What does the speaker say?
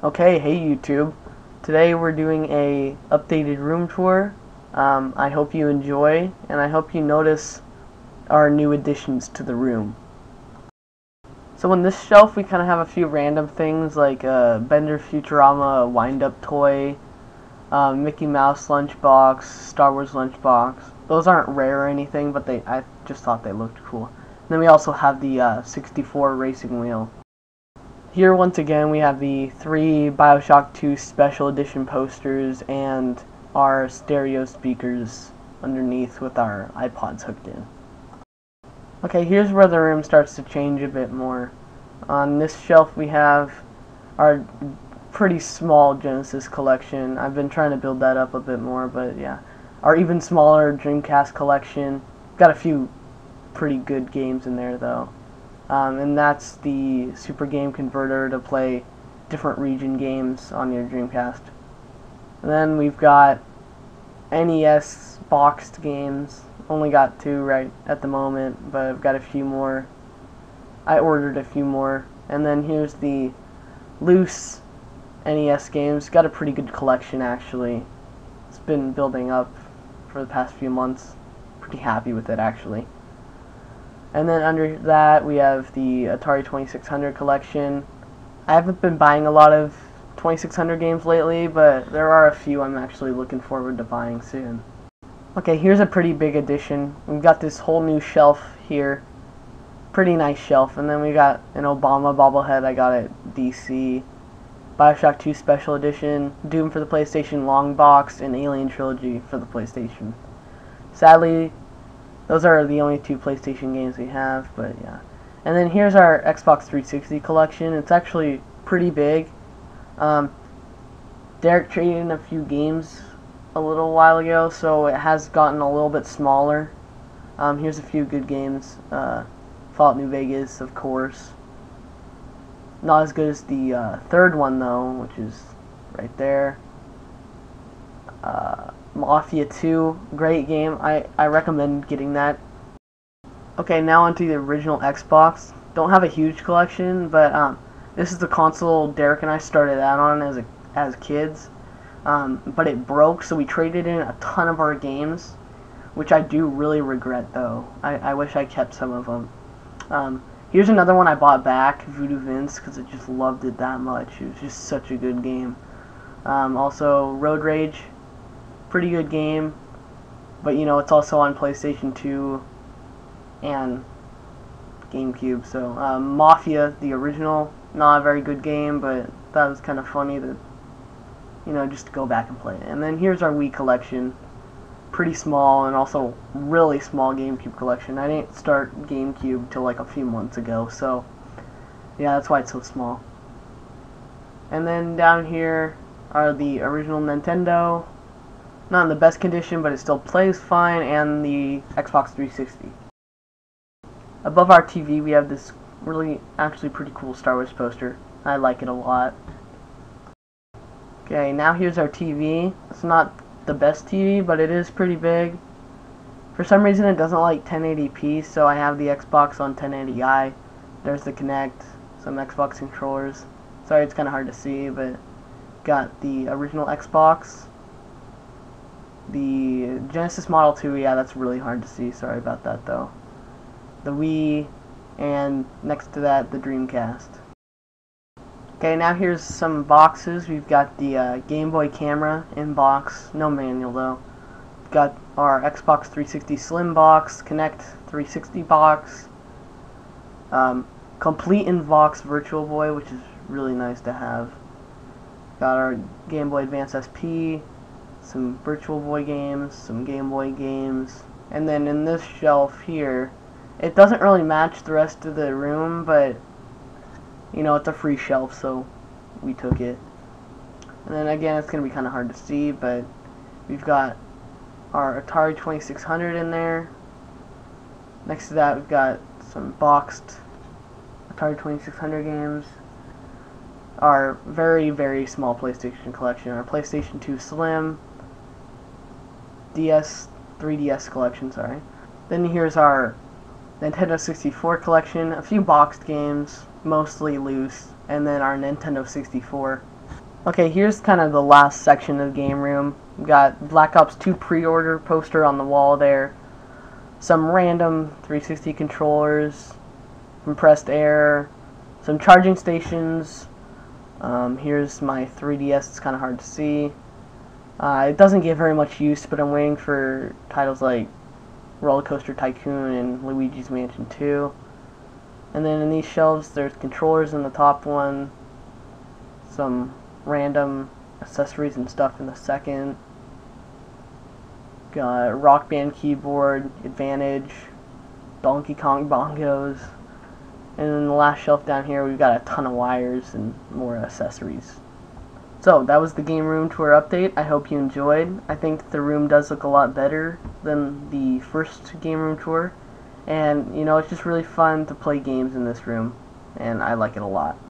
Okay, hey YouTube. Today we're doing a updated room tour. I hope you enjoy, and I hope you notice our new additions to the room. So on this shelf we kind of have a few random things like Bender Futurama wind-up toy, Mickey Mouse lunchbox, Star Wars lunchbox. Those aren't rare or anything, but I just thought they looked cool. And then we also have the 64 racing wheel. Here once again we have the 3 Bioshock 2 Special Edition posters and our stereo speakers underneath with our iPods hooked in. Okay, here's where the room starts to change a bit more. On this shelf we have our pretty small Genesis collection. I've been trying to build that up a bit more, but yeah. Our even smaller Dreamcast collection. Got a few pretty good games in there though. And that's the Super Game Converter to play different region games on your Dreamcast. And then we've got NES boxed games. Only got 2 right at the moment, but I've got a few more. I ordered a few more. And then here's the loose NES games. Got a pretty good collection actually. It's been building up for the past few months. Pretty happy with it actually. And then under that we have the Atari 2600 collection. I haven't been buying a lot of 2600 games lately, but there are a few I'm actually looking forward to buying soon. Okay, here's a pretty big addition. We've got this whole new shelf here. Pretty nice shelf. And then we got an Obama bobblehead I got at DC. Bioshock 2 Special Edition, Doom for the PlayStation long box, and Alien Trilogy for the PlayStation. Sadly, those are the only 2 PlayStation games we have, but yeah. And then here's our Xbox 360 collection. It's actually pretty big. Derek traded in a few games a little while ago, so it has gotten a little bit smaller. Here's a few good games. Fallout New Vegas, of course. Not as good as the third one, though, which is right there. Mafia 2, great game. I recommend getting that. Okay, now onto the original Xbox. Don't have a huge collection, but this is the console Derek and I started out on as kids. But it broke, so we traded in a ton of our games, which I do really regret, though. I wish I kept some of them. Here's another one I bought back, Voodoo Vince, because I just loved it that much. It was just such a good game. Also, Road Rage, pretty good game, but you know, it's also on PlayStation 2 and GameCube. So Mafia, the original, not a very good game, but that was kind of funny to, you know, just to go back and play it. And then here's our Wii collection, pretty small, and also really small GameCube collection. I didn't start GameCube till like a few months ago, so yeah, that's why it's so small. And then down here are the original Nintendo, not in the best condition, but it still plays fine, and the Xbox 360. Above our TV we have this really actually pretty cool Star Wars poster. I like it a lot. Okay, now here's our TV. It's not the best TV, but it is pretty big. For some reason it doesn't like 1080p, so I have the Xbox on 1080i. There's the Kinect, some Xbox controllers. Sorry, it's kind of hard to see, but got the original Xbox. The Genesis Model 2, yeah, that's really hard to see. Sorry about that, though. The Wii, and next to that, the Dreamcast. Okay, now here's some boxes. We've got the Game Boy camera in box, no manual though. We've got our Xbox 360 Slim box, Kinect 360 box, complete in box Virtual Boy, which is really nice to have. Got our Game Boy Advance SP, some Virtual Boy games, some Game Boy games, and then in this shelf here, it doesn't really match the rest of the room, but you know, it's a free shelf, so we took it. And then again, it's going to be kind of hard to see, but we've got our Atari 2600 in there. Next to that, we've got some boxed Atari 2600 games. Our very, very small PlayStation collection, our PlayStation 2 Slim, 3DS collection, sorry. Then here's our Nintendo 64 collection, a few boxed games, mostly loose, and then our Nintendo 64. Okay, here's kind of the last section of the game room. We've got Black Ops 2 pre-order poster on the wall there. Some random 360 controllers, compressed air, some charging stations. Here's my 3DS, it's kind of hard to see. It doesn't get very much use, but I'm waiting for titles like Roller Coaster Tycoon and Luigi's Mansion 2. And then in these shelves, there's controllers in the top one, some random accessories and stuff in the second. Got Rock Band keyboard, Advantage, Donkey Kong bongos. And then the last shelf down here, we've got a ton of wires and more accessories. So that was the game room tour update. I hope you enjoyed. I think the room does look a lot better than the first game room tour. And, you know, it's just really fun to play games in this room. And I like it a lot.